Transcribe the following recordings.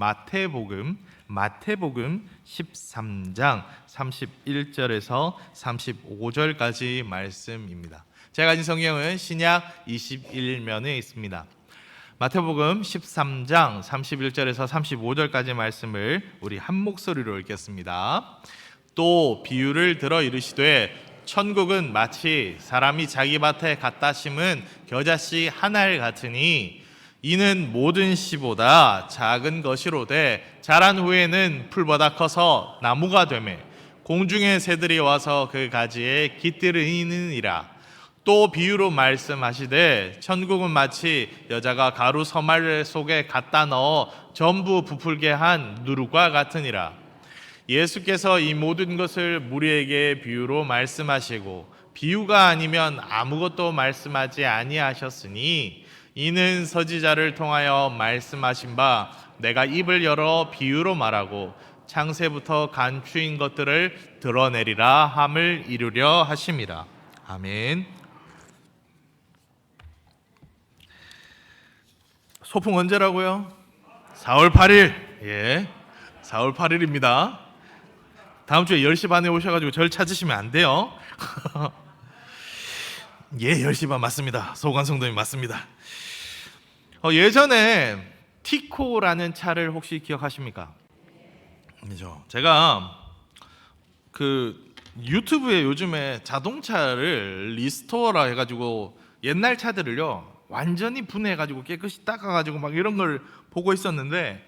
마태복음 13장 31절에서 35절까지 말씀입니다. 제가 가진 성경은 신약 21면에 있습니다. 마태복음 13장 31절에서 35절까지 말씀을 우리 한 목소리로 읽겠습니다. 또 비유를 들어 이르시되 천국은 마치 사람이 자기 밭에 갖다 심은 겨자씨 한 알 같으니 이는 모든 씨보다 작은 것이로되 자란 후에는 풀보다 커서 나무가 되매 공중의 새들이 와서 그 가지에 깃들이느니라. 또 비유로 말씀하시되 천국은 마치 여자가 가루 서말 속에 갖다 넣어 전부 부풀게 한 누룩과 같으니라. 예수께서 이 모든 것을 무리에게 비유로 말씀하시고 비유가 아니면 아무것도 말씀하지 아니하셨으니 이는 서지자를 통하여 말씀하신 바 내가 입을 열어 비유로 말하고 창세부터 간추인 것들을 드러내리라 함을 이루려 하심이라. 아멘. 소풍 언제라고요? 4월 8일. 예, 4월 8일입니다. 다음 주에 10시 반에 오셔가지고 절 찾으시면 안 돼요. 예, 10시 반 맞습니다. 소관성도님 맞습니다. 예전에 티코라는 차를 혹시 기억하십니까? 그죠? 제가 그 유튜브에 요즘에 자동차를 리스토어라 해가지고 옛날 차들을요 완전히 분해해가지고 깨끗이 닦아가지고 막 이런 걸 보고 있었는데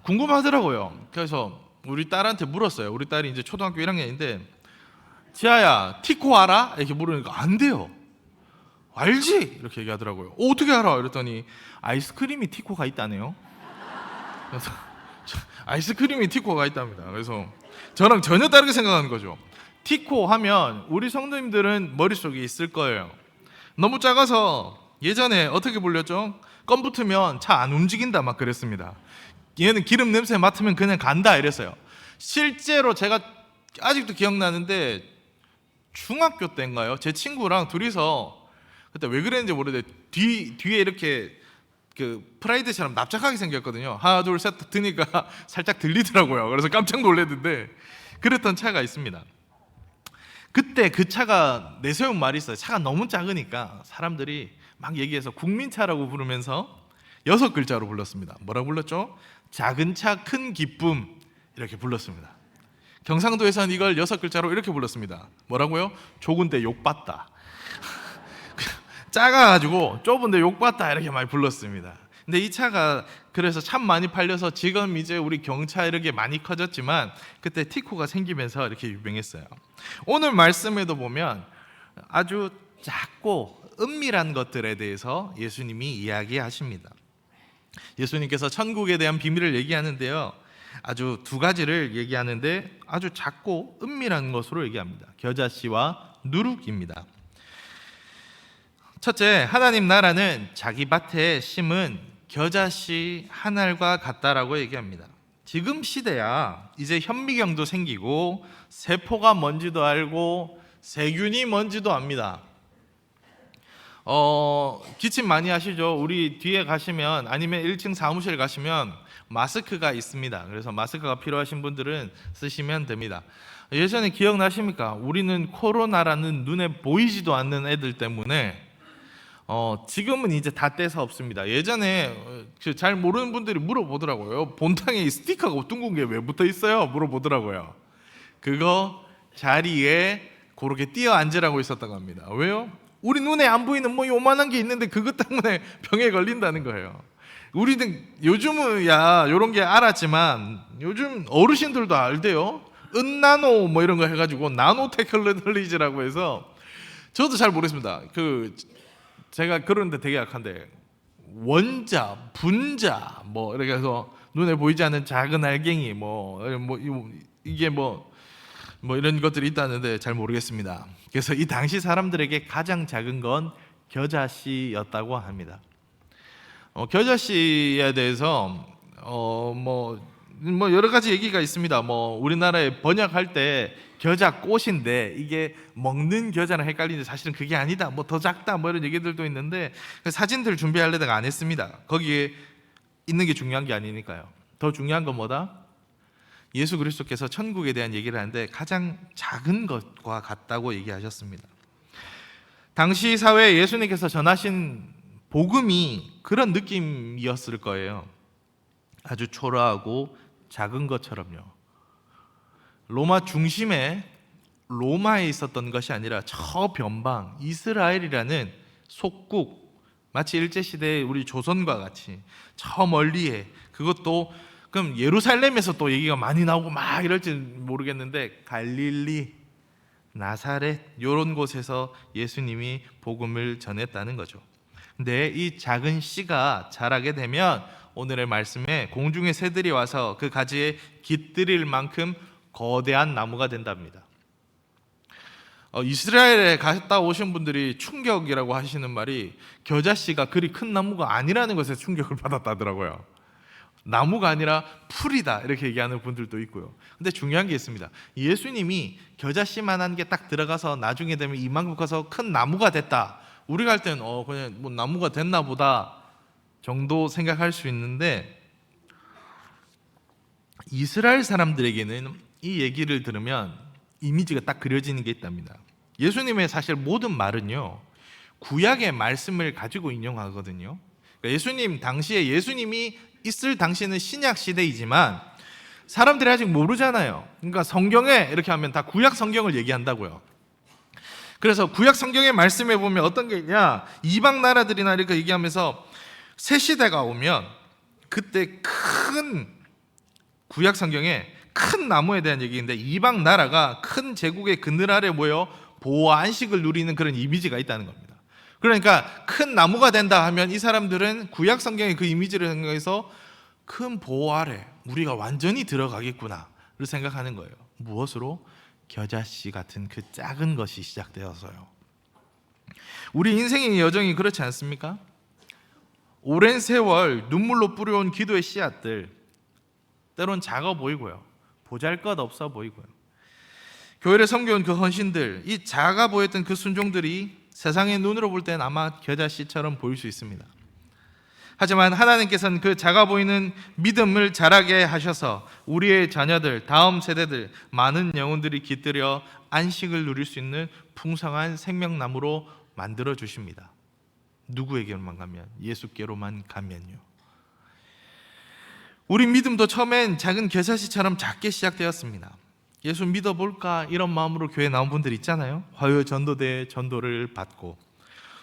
궁금하더라고요. 그래서 우리 딸한테 물었어요. 우리 딸이 이제 초등학교 1학년인데 지아야 티코 알아? 이렇게 물으니까 안 돼요. 알지? 이렇게 얘기하더라고요. 어떻게 알아? 이랬더니 아이스크림이 티코가 있다네요. 그래서 아이스크림이 티코가 있답니다. 그래서 저랑 전혀 다르게 생각하는 거죠. 티코 하면 우리 성도님들은 머릿속에 있을 거예요. 너무 작아서 예전에 어떻게 불렸죠? 껌 붙으면 차 안 움직인다 막 그랬습니다. 얘는 기름 냄새 맡으면 그냥 간다 이랬어요. 실제로 제가 아직도 기억나는데 중학교 때인가요? 제 친구랑 둘이서 그때 왜 그랬는지 모르는데 뒤에 이렇게 그 프라이드처럼 납작하게 생겼거든요. 하나 둘 셋 드니까 살짝 들리더라고요. 그래서 깜짝 놀랐는데 그랬던 차가 있습니다. 그때 그 차가 내세운 말이 있어요. 차가 너무 작으니까 사람들이 막 얘기해서 국민차라고 부르면서 6글자로 불렀습니다. 뭐라고 불렀죠? 작은 차 큰 기쁨 이렇게 불렀습니다. 경상도에서는 이걸 6글자로 이렇게 불렀습니다. 뭐라고요? 좁은데 욕받다. 작아가지고 좁은데 욕받다 이렇게 많이 불렀습니다. 근데 이 차가 그래서 참 많이 팔려서 지금 이제 우리 경차 이렇게 많이 커졌지만 그때 티코가 생기면서 이렇게 유명했어요. 오늘 말씀에도 보면 아주 작고 은밀한 것들에 대해서 예수님이 이야기하십니다. 예수님께서 천국에 대한 비밀을 얘기하는데요, 아주 두 가지를 얘기하는데 아주 작고 은밀한 것으로 얘기합니다. 겨자씨와 누룩입니다. 첫째, 하나님 나라는 자기 밭에 심은 겨자씨 한 알과 같다라고 얘기합니다. 지금 시대야 이제 현미경도 생기고 세포가 뭔지도 알고 세균이 뭔지도 압니다. 기침 많이 하시죠? 우리 뒤에 가시면 아니면 1층 사무실 가시면 마스크가 있습니다. 그래서 마스크가 필요하신 분들은 쓰시면 됩니다. 예전에 기억나십니까? 우리는 코로나라는 눈에 보이지도 않는 애들 때문에 지금은 이제 다 떼서 없습니다. 예전에 잘 모르는 분들이 물어보더라고요. 본탕에 스티커가 둥근 게 왜 붙어 있어요? 물어보더라고요. 그거 자리에 그렇게 뛰어 앉으라고 있었다고 합니다. 왜요? 우리 눈에 안 보이는 뭐 요만한 게 있는데 그것 때문에 병에 걸린다는 거예요. 우리는 요즘은 요런 게 알았지만 요즘 어르신들도 알대요. 은나노 뭐 이런 거 해가지고 나노 테크놀로지라고 해서 저도 잘 모르겠습니다. 제가 그런데 되게 약한데 원자, 분자 뭐 이렇게 해서 눈에 보이지 않는 작은 알갱이 이게 뭐 이런 것들이 있다는데 잘 모르겠습니다. 그래서 이 당시 사람들에게 가장 작은 건 겨자씨였다고 합니다. 겨자씨에 대해서 여러 가지 얘기가 있습니다. 우리나라에 번역할 때 겨자꽃인데 이게 먹는 겨자랑 헷갈리는데 사실은 그게 아니다. 더 작다. 이런 얘기들도 있는데 사진들 준비하려다가 안 했습니다. 거기에 있는 게 중요한 게 아니니까요. 더 중요한 건 뭐다? 예수 그리스도께서 천국에 대한 얘기를 하는데 가장 작은 것과 같다고 얘기하셨습니다. 당시 사회에 예수님께서 전하신 복음이 그런 느낌이었을 거예요. 아주 초라하고 작은 것처럼요. 로마 중심에 로마에 있었던 것이 아니라 저 변방 이스라엘이라는 속국, 마치 일제시대의 우리 조선과 같이 저 멀리에, 그것도 그럼 예루살렘에서 또 얘기가 많이 나오고 막 이럴지 모르겠는데 갈릴리, 나사렛 이런 곳에서 예수님이 복음을 전했다는 거죠. 근데 이 작은 씨가 자라게 되면 오늘의 말씀에 공중의 새들이 와서 그 가지에 깃들일 만큼 거대한 나무가 된답니다. 이스라엘에 갔다 오신 분들이 충격이라고 하시는 말이 겨자씨가 그리 큰 나무가 아니라는 것에 충격을 받았다더라고요. 나무가 아니라 풀이다 이렇게 얘기하는 분들도 있고요. 근데 중요한 게 있습니다. 예수님이 겨자씨만한 게 딱 들어가서 나중에 되면 이만큼 커서 큰 나무가 됐다. 우리가 할 때는 그냥 뭐 나무가 됐나 보다 정도 생각할 수 있는데, 이스라엘 사람들에게는 이 얘기를 들으면 이미지가 딱 그려지는 게 있답니다. 예수님의 사실 모든 말은요, 구약의 말씀을 가지고 인용하거든요. 그러니까 예수님 당시에, 예수님이 있을 당시에는 신약 시대이지만 사람들이 아직 모르잖아요. 그러니까 성경에 이렇게 하면 다 구약 성경을 얘기한다고요. 그래서 구약 성경의 말씀에 보면 어떤 게 있냐, 이방 나라들이나 이렇게 얘기하면서 새 시대가 오면 그때 큰, 구약 성경에 큰 나무에 대한 얘기인데 이방 나라가 큰 제국의 그늘 아래 모여 보호 안식을 누리는 그런 이미지가 있다는 겁니다. 그러니까 큰 나무가 된다 하면 이 사람들은 구약 성경의 그 이미지를 생각해서 큰 보호 아래 우리가 완전히 들어가겠구나를 생각하는 거예요. 무엇으로? 겨자씨 같은 그 작은 것이 시작되어서요. 우리 인생의 여정이 그렇지 않습니까? 오랜 세월 눈물로 뿌려온 기도의 씨앗들, 때론 작아 보이고요, 보잘것없어 보이고요, 교회를 섬겨온 그 헌신들, 이 작아 보였던 그 순종들이 세상의 눈으로 볼 때는 아마 겨자씨처럼 보일 수 있습니다. 하지만 하나님께서는 그 작아 보이는 믿음을 자라게 하셔서 우리의 자녀들, 다음 세대들, 많은 영혼들이 깃들여 안식을 누릴 수 있는 풍성한 생명나무로 만들어 주십니다. 누구에게로만 가면? 예수께로만 가면요. 우리 믿음도 처음엔 작은 겨자씨처럼 작게 시작되었습니다. 예수 믿어볼까 이런 마음으로 교회 나온 분들 있잖아요. 화요 전도대에 전도를 받고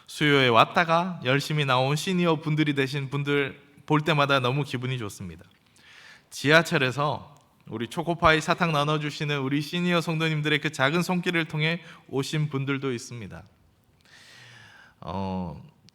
수요에 왔다가 열심히 나온 시니어 분들이 되신 분들 볼 때마다 너무 기분이 좋습니다. 지하철에서 우리 초코파이 사탕 나눠주시는 우리 시니어 성도님들의 그 작은 손길을 통해 오신 분들도 있습니다.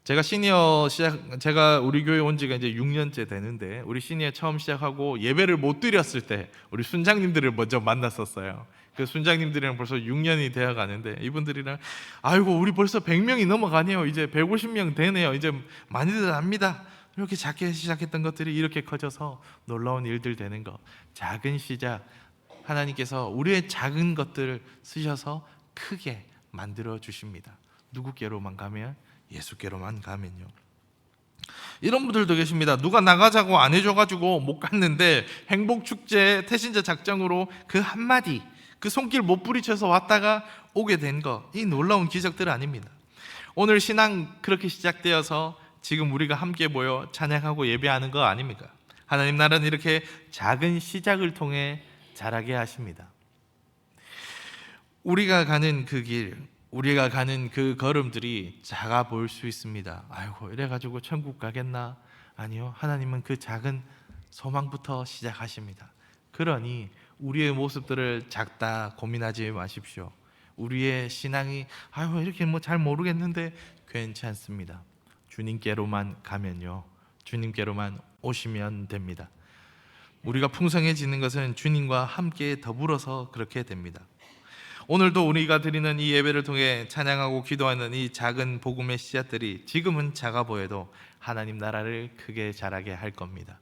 제가 우리 교회 온 지가 이제 6년째 되는데, 우리 시니어 처음 시작하고 예배를 못 드렸을 때 우리 순장님들을 먼저 만났었어요. 그 순장님들이랑 벌써 6년이 되어 가는데, 이분들이랑 아이고 우리 벌써 100명이 넘어가네요. 이제 150명 되네요. 이제 많이들 합니다. 이렇게 작게 시작했던 것들이 이렇게 커져서 놀라운 일들 되는 거. 작은 시작, 하나님께서 우리의 작은 것들을 쓰셔서 크게 만들어 주십니다. 누구께로만 가면? 예수께로만 가면요. 이런 분들도 계십니다. 누가 나가자고 안 해줘가지고 못 갔는데 행복축제 태신자 작정으로 그 한마디, 그 손길 못 부리쳐서 왔다가 오게 된 거, 이 놀라운 기적들 아닙니다. 오늘 신앙 그렇게 시작되어서 지금 우리가 함께 모여 찬양하고 예배하는 거 아닙니까? 하나님 나라는 이렇게 작은 시작을 통해 자라게 하십니다. 우리가 가는 그 길, 우리가 가는 그 걸음들이 작아 보일 수 있습니다. 아이고 이래가지고 천국 가겠나? 아니요, 하나님은 그 작은 소망부터 시작하십니다. 그러니 우리의 모습들을 작다 고민하지 마십시오. 우리의 신앙이 아이고 이렇게 뭐 잘 모르겠는데 괜찮습니다. 주님께로만 가면요, 주님께로만 오시면 됩니다. 우리가 풍성해지는 것은 주님과 함께 더불어서 그렇게 됩니다. 오늘도 우리가 드리는 이 예배를 통해 찬양하고 기도하는 이 작은 복음의 씨앗들이 지금은 작아 보여도 하나님 나라를 크게 자라게 할 겁니다.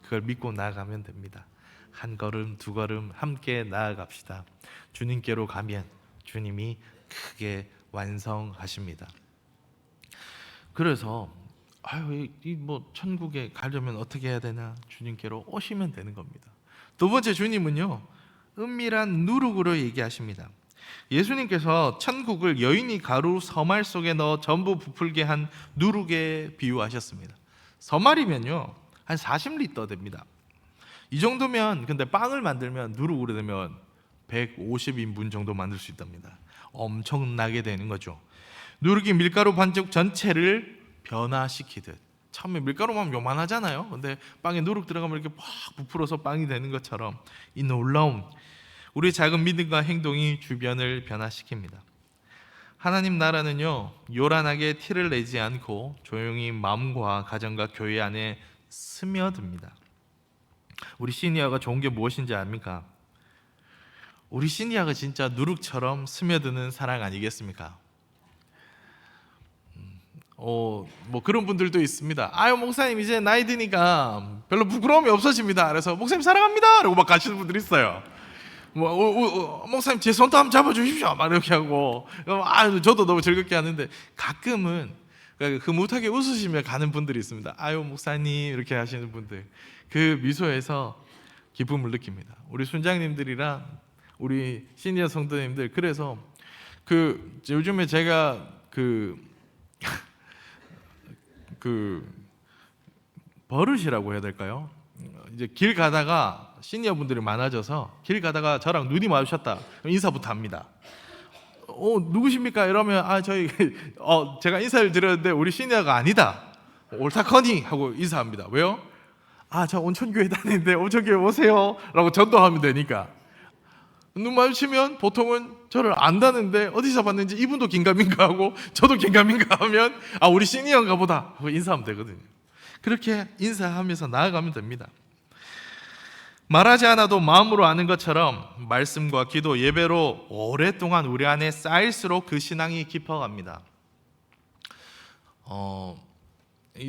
그걸 믿고 나아가면 됩니다. 한 걸음 두 걸음 함께 나아갑시다. 주님께로 가면 주님이 크게 완성하십니다. 그래서 아유, 이 뭐 천국에 가려면 어떻게 해야 되나? 주님께로 오시면 되는 겁니다. 두 번째, 주님은요, 은밀한 누룩으로 얘기하십니다. 예수님께서 천국을 여인이 가루 서말 속에 넣어 전부 부풀게 한 누룩에 비유하셨습니다. 서말이면요 한 40리터 됩니다. 이 정도면, 근데 빵을 만들면 누룩으로 되면 150인분 정도 만들 수 있답니다. 엄청나게 되는 거죠. 누룩이 밀가루 반죽 전체를 변화시키듯, 처음에 밀가루만 요만하잖아요. 근데 빵에 누룩 들어가면 이렇게 팍 부풀어서 빵이 되는 것처럼 이 놀라운 우리 작은 믿음과 행동이 주변을 변화시킵니다. 하나님 나라는요, 요란하게 티를 내지 않고 조용히 마음과 가정과 교회 안에 스며듭니다. 우리 시니어가 좋은 게 무엇인지 압니까? 우리 시니어가 진짜 누룩처럼 스며드는 사랑 아니겠습니까? 뭐 그런 분들도 있습니다. 아유, 목사님 이제 나이 드니까 별로 부끄러움이 없어집니다. 그래서 목사님 사랑합니다 라고 막 가시는 분들이 있어요. 목사님 제 손도 한번 잡아주십시오 막 이렇게 하고, 저도 너무 즐겁게 하는데, 가끔은 흐뭇하게 웃으시며 가는 분들이 있습니다. 아유 목사님 이렇게 하시는 분들, 그 미소에서 기쁨을 느낍니다. 우리 순장님들이랑 우리 시니어 성도님들, 그래서 요즘에 제가 버릇이라고 해야 될까요? 이제 길 가다가 시니어 분들이 많아져서 길 가다가 저랑 눈이 마주쳤다 인사부터 합니다. 누구십니까? 이러면 저희 제가 인사를 드렸는데 우리 시니어가 아니다, 옳다커니 하고 인사합니다. 왜요? 저 온천교회 다니는데 온천교회 오세요 라고 전도하면 되니까. 눈 마주치면 보통은 저를 안다는데 어디서 봤는지 이분도 긴가민가 하고 저도 긴가민가 하면 우리 시니어인가 보다 하고 인사하면 되거든요. 그렇게 인사하면서 나아가면 됩니다. 말하지 않아도 마음으로 아는 것처럼 말씀과 기도, 예배로 오랫동안 우리 안에 쌓일수록 그 신앙이 깊어갑니다.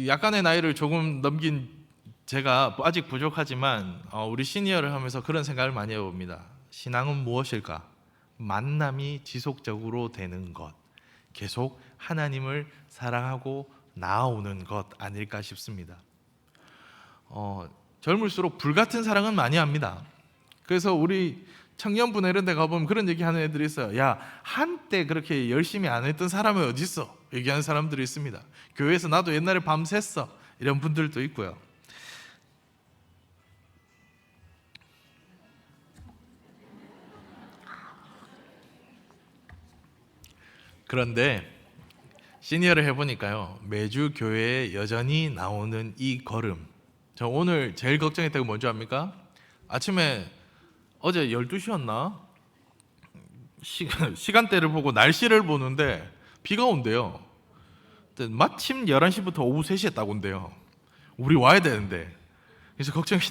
약간의 나이를 조금 넘긴 제가 아직 부족하지만 우리 시니어를 하면서 그런 생각을 많이 해봅니다. 신앙은 무엇일까? 만남이 지속적으로 되는 것, 계속 하나님을 사랑하고 나아오는 것 아닐까 싶습니다. 젊을수록 불같은 사랑은 많이 합니다. 그래서 우리 청년부나 이런 데 가보면 그런 얘기 하는 애들이 있어요. 야, 한때 그렇게 열심히 안 했던 사람이 어디 있어? 얘기하는 사람들이 있습니다. 교회에서 나도 옛날에 밤샜어, 이런 분들도 있고요. 그런데 시니어를 해보니까요, 매주 교회에 여전히 나오는 이 걸음, 저 오늘 제일 걱정했던 게 뭔지 압니까? 아침에 어제 12시였나? 시간대를 보고 날씨를 보는데 비가 온대요. 마침 11시부터 오후 3시에 딱 온대요. 우리 와야 되는데. 그래서 걱정이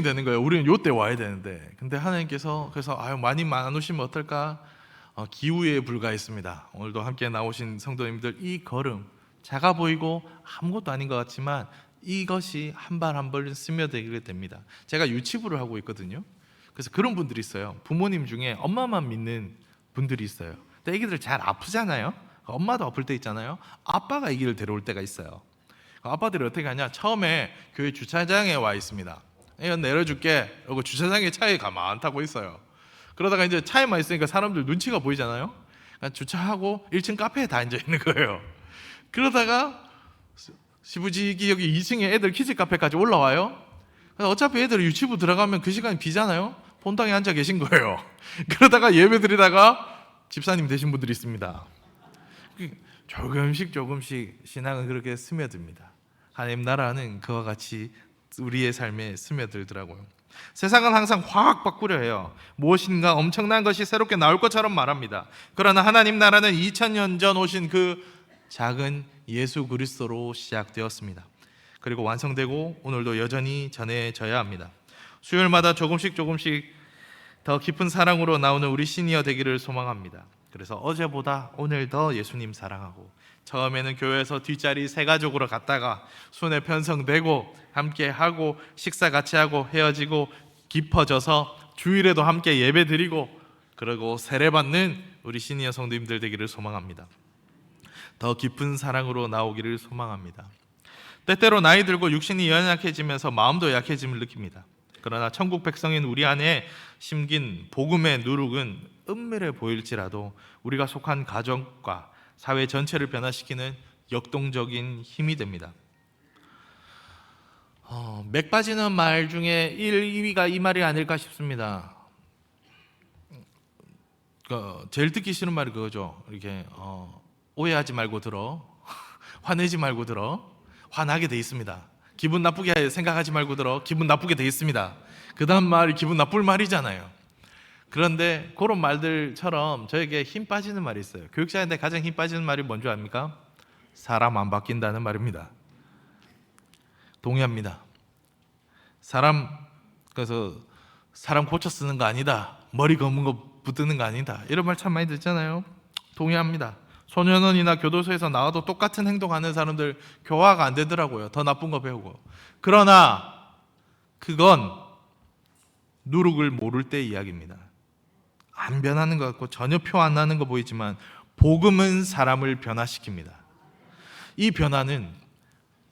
되는 거예요. 우리는 요때 와야 되는데. 근데 하나님께서 그래서 많이 안 오시면 어떨까? 기우에 불과했습니다. 오늘도 함께 나오신 성도님들, 이 걸음 작아 보이고 아무것도 아닌 것 같지만 이것이 한 발 한 발 스며들게 됩니다. 제가 유치부를 하고 있거든요. 그래서 그런 분들이 있어요. 부모님 중에 엄마만 믿는 분들이 있어요. 근데 애기들 잘 아프잖아요. 엄마도 아플 때 있잖아요. 아빠가 아기를 데려올 때가 있어요. 아빠들이 어떻게 하냐, 처음에 교회 주차장에 와 있습니다. 이거 내려줄게. 그리고 주차장에 차에 가만 타고 있어요. 그러다가 이제 차에만 있으니까 사람들 눈치가 보이잖아요. 그러니까 주차하고 1층 카페에 다 앉아 있는 거예요. 그러다가 시부지기 여기 2층에 애들 키즈 카페까지 올라와요. 어차피 애들 유치부 들어가면 그 시간에 비잖아요. 본당에 앉아 계신 거예요. 그러다가 예배 드리다가 집사님 되신 분들이 있습니다. 조금씩 신앙은 그렇게 스며듭니다. 하나님 나라는 그와 같이 우리의 삶에 스며들더라고요. 세상은 항상 화학 바꾸려 해요. 무엇인가 엄청난 것이 새롭게 나올 것처럼 말합니다. 그러나 하나님 나라는 2000년 전 오신 그 작은 예수 그리스도로 시작되었습니다. 그리고 완성되고 오늘도 여전히 전해져야 합니다. 수요일마다 조금씩 더 깊은 사랑으로 나오는 우리 시니어 되기를 소망합니다. 그래서 어제보다 오늘 더 예수님 사랑하고, 처음에는 교회에서 뒷자리 새 가족으로 갔다가 순회 편성되고 함께 하고 식사 같이 하고 헤어지고 깊어져서 주일에도 함께 예배 드리고 그리고 세례받는 우리 시니어 성도님들 되기를 소망합니다. 더 깊은 사랑으로 나오기를 소망합니다. 때때로 나이 들고 육신이 연약해지면서 마음도 약해짐을 느낍니다. 그러나 천국 백성인 우리 안에 심긴 복음의 누룩은 은밀해 보일지라도 우리가 속한 가정과 사회 전체를 변화시키는 역동적인 힘이 됩니다. 맥 빠지는 말 중에 1, 2위가 이 말이 아닐까 싶습니다. 제일 듣기 싫은 말이 그거죠. 이렇게 오해하지 말고 들어, 화내지 말고 들어, 화나게 돼 있습니다. 기분 나쁘게 생각하지 말고 들어, 기분 나쁘게 돼 있습니다. 그 다음 말이 기분 나쁠 말이잖아요. 그런데 그런 말들처럼 저에게 힘 빠지는 말이 있어요. 교육자인데 가장 힘 빠지는 말이 뭔지 압니까? 사람 안 바뀐다는 말입니다. 동의합니다. 그래서 사람 고쳐 쓰는 거 아니다, 머리 검은 거 붙드는 거 아니다, 이런 말 참 많이 듣잖아요. 동의합니다. 소년원이나 교도소에서 나와도 똑같은 행동하는 사람들 교화가 안 되더라고요. 더 나쁜 거 배우고. 그러나 그건 누룩을 모를 때 이야기입니다. 안 변하는 것 같고 전혀 표 안 나는 거 보이지만 복음은 사람을 변화시킵니다. 이 변화는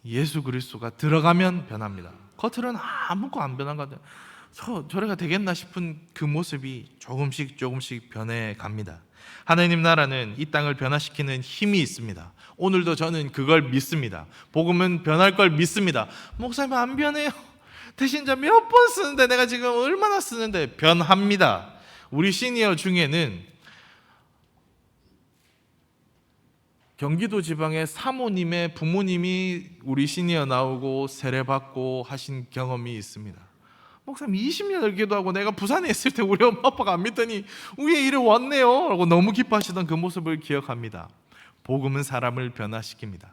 예수 그리스도가 들어가면 변합니다. 겉으로는 아무것도 안 변한 것 같아요. 저래가 되겠나 싶은 그 모습이 조금씩 변해갑니다. 하나님 나라는 이 땅을 변화시키는 힘이 있습니다. 오늘도 저는 그걸 믿습니다. 복음은 변할 걸 믿습니다. 목사님 안 변해요. 대신 저 몇 번 쓰는데 내가 지금 얼마나 쓰는데 변합니다. 우리 시니어 중에는 경기도 지방의 사모님의 부모님이 우리 시니어 나오고 세례받고 하신 경험이 있습니다. 목사님 20년을 기도하고 내가 부산에 있을 때 우리 엄마 아빠가 안 믿더니 우리 이래 왔네요 라고 너무 기뻐하시던 그 모습을 기억합니다. 복음은 사람을 변화시킵니다.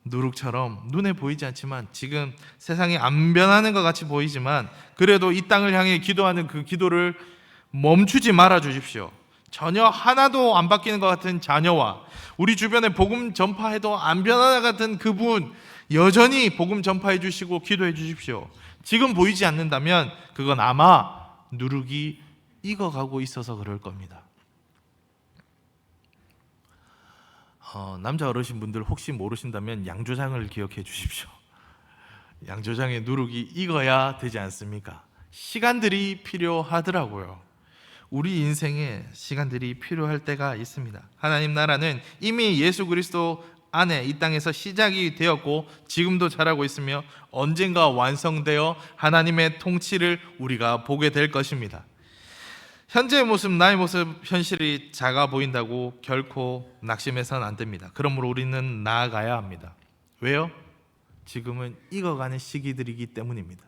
누룩처럼 눈에 보이지 않지만 지금 세상이 안 변하는 것 같이 보이지만 그래도 이 땅을 향해 기도하는 그 기도를 멈추지 말아 주십시오. 전혀 하나도 안 바뀌는 것 같은 자녀와 우리 주변에 복음 전파해도 안 변하는 것 같은 그분 여전히 복음 전파해 주시고 기도해 주십시오. 지금 보이지 않는다면 그건 아마 누룩이 익어가고 있어서 그럴 겁니다. 남자 어르신분들 혹시 모르신다면 양조장을 기억해 주십시오. 양조장에 누룩이 익어야 되지 않습니까? 시간들이 필요하더라고요. 우리 인생에 시간들이 필요할 때가 있습니다. 하나님 나라는 이미 예수 그리스도 안에 이 땅에서 시작이 되었고 지금도 자라고 있으며 언젠가 완성되어 하나님의 통치를 우리가 보게 될 것입니다. 현재의 모습, 나의 모습, 현실이 작아 보인다고 결코 낙심해서는 안 됩니다. 그러므로 우리는 나아가야 합니다. 왜요? 지금은 익어가는 시기들이기 때문입니다.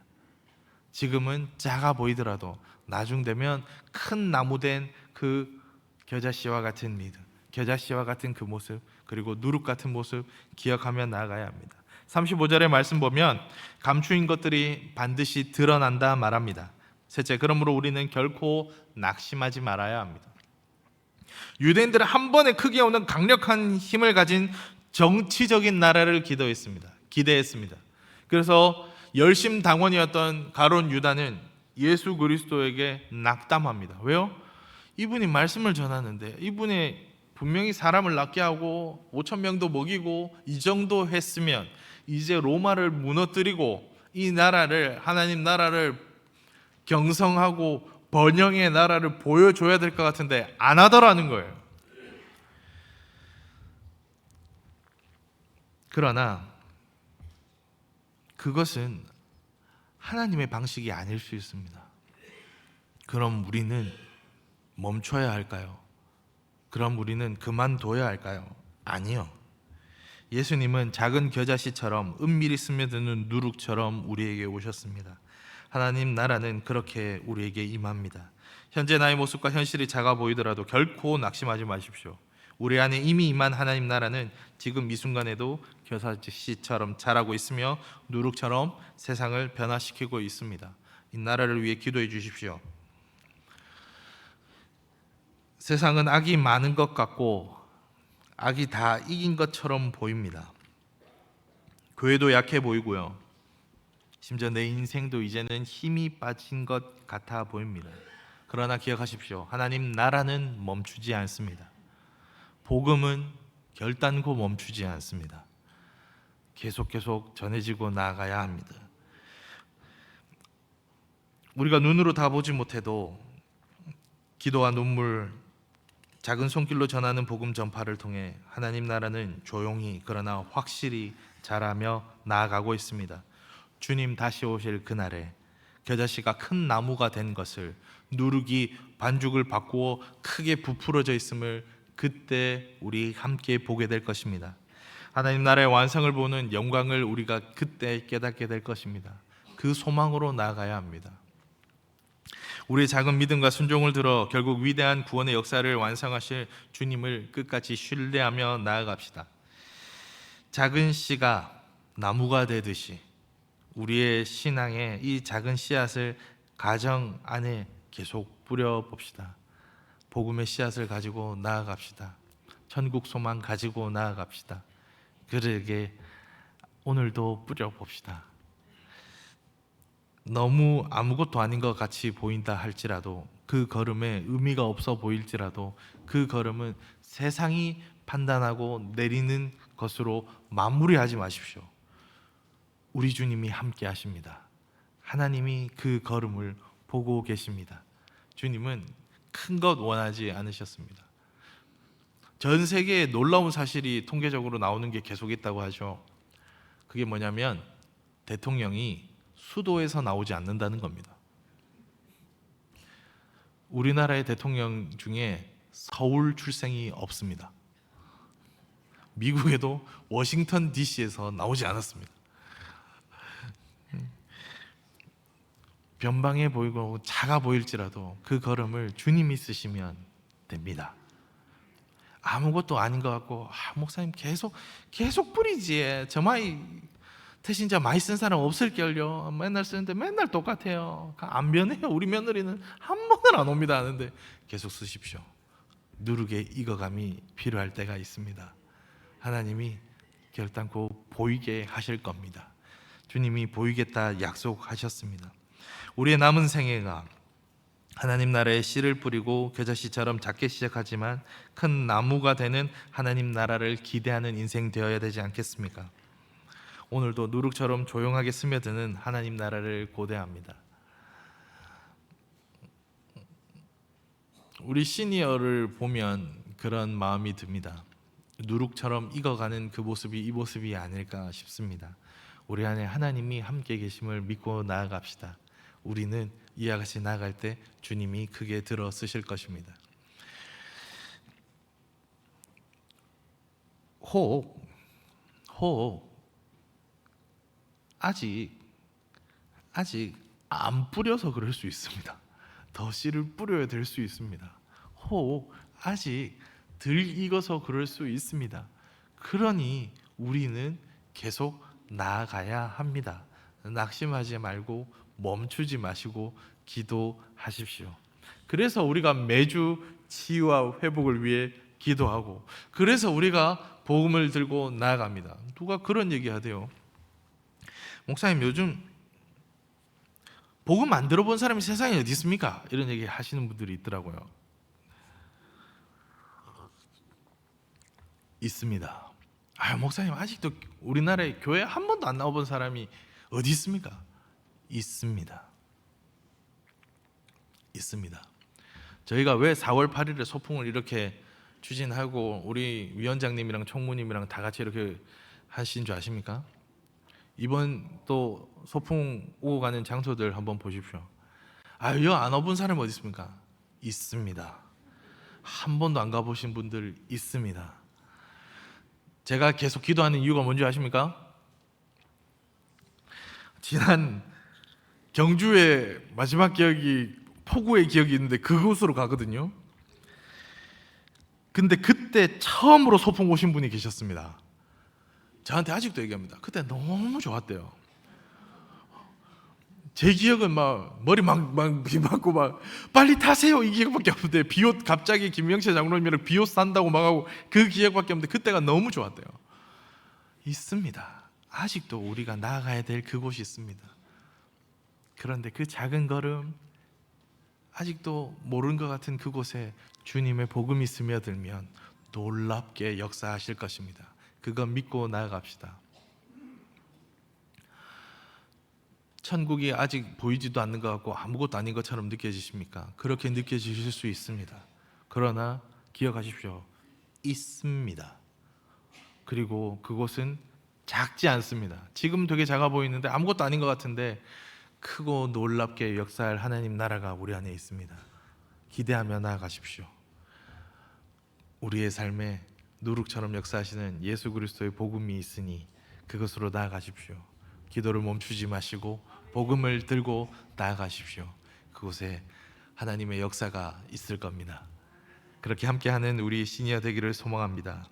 지금은 작아 보이더라도 나중 되면 큰 나무된 그 겨자씨와 같은 믿음, 겨자씨와 같은 그 모습, 그리고 누룩 같은 모습 기억하며 나아가야 합니다. 35절의 말씀 보면 감추인 것들이 반드시 드러난다 말합니다. 셋째, 그러므로 우리는 결코 낙심하지 말아야 합니다. 유대인들은 한 번에 크게 오는 강력한 힘을 가진 정치적인 나라를 기대했습니다. 그래서 열심당원이었던 가룟 유다는 예수 그리스도에게 낙담합니다. 왜요? 이분이 말씀을 전하는데 이분이 분명히 사람을 낫게 하고 5,000명도 먹이고 이 정도 했으면 이제 로마를 무너뜨리고 이 나라를, 하나님 나라를 경성하고 번영의 나라를 보여줘야 될 것 같은데 안 하더라는 거예요. 그러나 그것은 하나님의 방식이 아닐 수 있습니다. 그럼 우리는 멈춰야 할까요? 그럼 우리는 그만둬야 할까요? 아니요. 예수님은 작은 겨자씨처럼 은밀히 스며드는 누룩처럼 우리에게 오셨습니다. 하나님 나라는 그렇게 우리에게 임합니다. 현재 나의 모습과 현실이 작아 보이더라도 결코 낙심하지 마십시오. 우리 안에 이미 임한 하나님 나라는 지금 이 순간에도 겨자씨처럼 자라고 있으며 누룩처럼 세상을 변화시키고 있습니다. 이 나라를 위해 기도해 주십시오. 세상은 악이 많은 것 같고 악이 다 이긴 것처럼 보입니다. 교회도 약해 보이고요. 심지어 내 인생도 이제는 힘이 빠진 것 같아 보입니다. 그러나 기억하십시오. 하나님 나라는 멈추지 않습니다. 복음은 결단코 멈추지 않습니다. 계속 전해지고 나아가야 합니다. 우리가 눈으로 다 보지 못해도 기도와 눈물, 작은 손길로 전하는 복음 전파를 통해 하나님 나라는 조용히 그러나 확실히 자라며 나아가고 있습니다. 주님 다시 오실 그날에 겨자씨가 큰 나무가 된 것을, 누룩이 반죽을 바꾸어 크게 부풀어져 있음을 그때 우리 함께 보게 될 것입니다. 하나님 나라의 완성을 보는 영광을 우리가 그때 깨닫게 될 것입니다. 그 소망으로 나아가야 합니다. 우리의 작은 믿음과 순종을 들어 결국 위대한 구원의 역사를 완성하실 주님을 끝까지 신뢰하며 나아갑시다. 작은 씨가 나무가 되듯이 우리의 신앙에 이 작은 씨앗을 가정 안에 계속 뿌려봅시다. 복음의 씨앗을 가지고 나아갑시다. 천국 소망 가지고 나아갑시다. 그러게 오늘도 뿌려봅시다. 너무 아무것도 아닌 것 같이 보인다 할지라도, 그 걸음에 의미가 없어 보일지라도 그 걸음은 세상이 판단하고 내리는 것으로 마무리하지 마십시오. 우리 주님이 함께 하십니다. 하나님이 그 걸음을 보고 계십니다. 주님은 큰 것 원하지 않으셨습니다. 전 세계에 놀라운 사실이 통계적으로 나오는 게 계속 있다고 하죠. 그게 뭐냐면 대통령이 수도에서 나오지 않는다는 겁니다. 우리나라의 대통령 중에 서울 출생이 없습니다. 미국에도 워싱턴 DC에서 나오지 않았습니다. 변방해 보이고 작아 보일지라도 그 걸음을 주님이 쓰시면 됩니다. 아무것도 아닌 것 같고, 목사님 계속 뿌리지, 저마이 태신자 많이 쓴 사람 없을걸요, 맨날 쓰는데 맨날 똑같아요, 안 변해요, 우리 며느리는 한 번은 안 옵니다 하는데 계속 쓰십시오. 누룩의 익어감이 필요할 때가 있습니다. 하나님이 결단코 보이게 하실 겁니다. 주님이 보이겠다 약속하셨습니다. 우리의 남은 생애가 하나님 나라의 씨를 뿌리고 겨자씨처럼 작게 시작하지만 큰 나무가 되는 하나님 나라를 기대하는 인생 되어야 되지 않겠습니까? 오늘도 누룩처럼 조용하게 스며드는 하나님 나라를 고대합니다. 우리 시니어를 보면 그런 마음이 듭니다. 누룩처럼 익어가는 그 모습이 이 모습이 아닐까 싶습니다. 우리 안에 하나님이 함께 계심을 믿고 나아갑시다. 우리는 이와 같이 나아갈 때 주님이 크게 들어 쓰실 것입니다. 아직 안 뿌려서 그럴 수 있습니다. 더 씨를 뿌려야 될 수 있습니다. 아직 덜 익어서 그럴 수 있습니다. 그러니 우리는 계속 나아가야 합니다. 낙심하지 말고 멈추지 마시고 기도하십시오. 그래서 우리가 매주 치유와 회복을 위해 기도하고, 그래서 우리가 복음을 들고 나아갑니다. 누가 그런 얘기 하대요. 목사님, 요즘 복음 안 들어본 사람이 세상에 어디 있습니까? 이런 얘기 하시는 분들이 있더라고요. 있습니다. 목사님, 아직도 우리나라에 교회 한 번도 안 나와본 사람이 어디 있습니까? 있습니다. 저희가 왜 4월 8일에 소풍을 이렇게 추진하고 우리 위원장님이랑 총무님이랑 다 같이 이렇게 하신 줄 아십니까? 이번 또 소풍 오고 가는 장소들 한번 보십시오. 여기 안 와본 사람 어디 있습니까? 있습니다. 한 번도 안 가보신 분들 있습니다. 제가 계속 기도하는 이유가 뭔지 아십니까? 지난 경주의 마지막 기억이, 폭우의 기억이 있는데 그곳으로 가거든요. 근데 그때 처음으로 소풍 오신 분이 계셨습니다. 저한테 아직도 얘기합니다. 그때 너무 좋았대요. 제 기억은 막 머리 비 맞고 막 빨리 타세요 이 기억밖에 없는데, 비옷 갑자기 김영채 장로님이랑 비옷 산다고 막 하고 그 기억밖에 없는데 그때가 너무 좋았대요. 있습니다. 아직도 우리가 나아가야 될 그곳이 있습니다. 그런데 그 작은 걸음, 아직도 모르는 것 같은 그곳에 주님의 복음이 스며들면 놀랍게 역사하실 것입니다. 그거 믿고 나아갑시다. 천국이 아직 보이지도 않는 것 같고 아무것도 아닌 것처럼 느껴지십니까? 그렇게 느껴지실 수 있습니다. 그러나 기억하십시오. 있습니다. 그리고 그곳은 작지 않습니다. 지금 되게 작아 보이는데 아무것도 아닌 것 같은데 크고 놀랍게 역사할 하나님 나라가 우리 안에 있습니다. 기대하며 나아가십시오. 우리의 삶에 누룩처럼 역사하시는 예수 그리스도의 복음이 있으니 그것으로 나아가십시오. 기도를 멈추지 마시고 복음을 들고 나아가십시오. 그곳에 하나님의 역사가 있을 겁니다. 그렇게 함께하는 우리 시니어 되기를 소망합니다.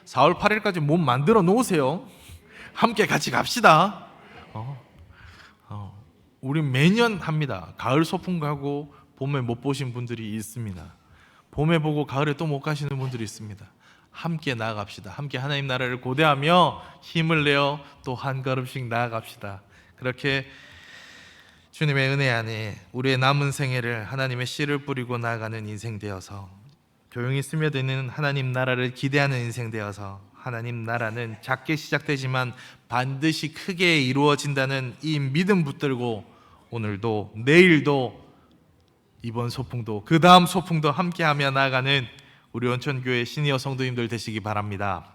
4월 8일까지 몸 만들어 놓으세요. 함께 같이 갑시다. 우리 매년 합니다. 가을 소풍 가고 봄에 못 보신 분들이 있습니다. 봄에 보고 가을에 또 못 가시는 분들이 있습니다. 함께 나아갑시다. 함께 하나님 나라를 고대하며 힘을 내어 또 한 걸음씩 나아갑시다. 그렇게 주님의 은혜 안에 우리의 남은 생애를 하나님의 씨를 뿌리고 나아가는 인생 되어서 조용히 스며드는 하나님 나라를 기대하는 인생 되어서 하나님 나라는 작게 시작되지만 반드시 크게 이루어진다는 이 믿음 붙들고 오늘도 내일도 이번 소풍도 그 다음 소풍도 함께하며 나아가는 우리 온천교회 시니어 성도님들 되시기 바랍니다.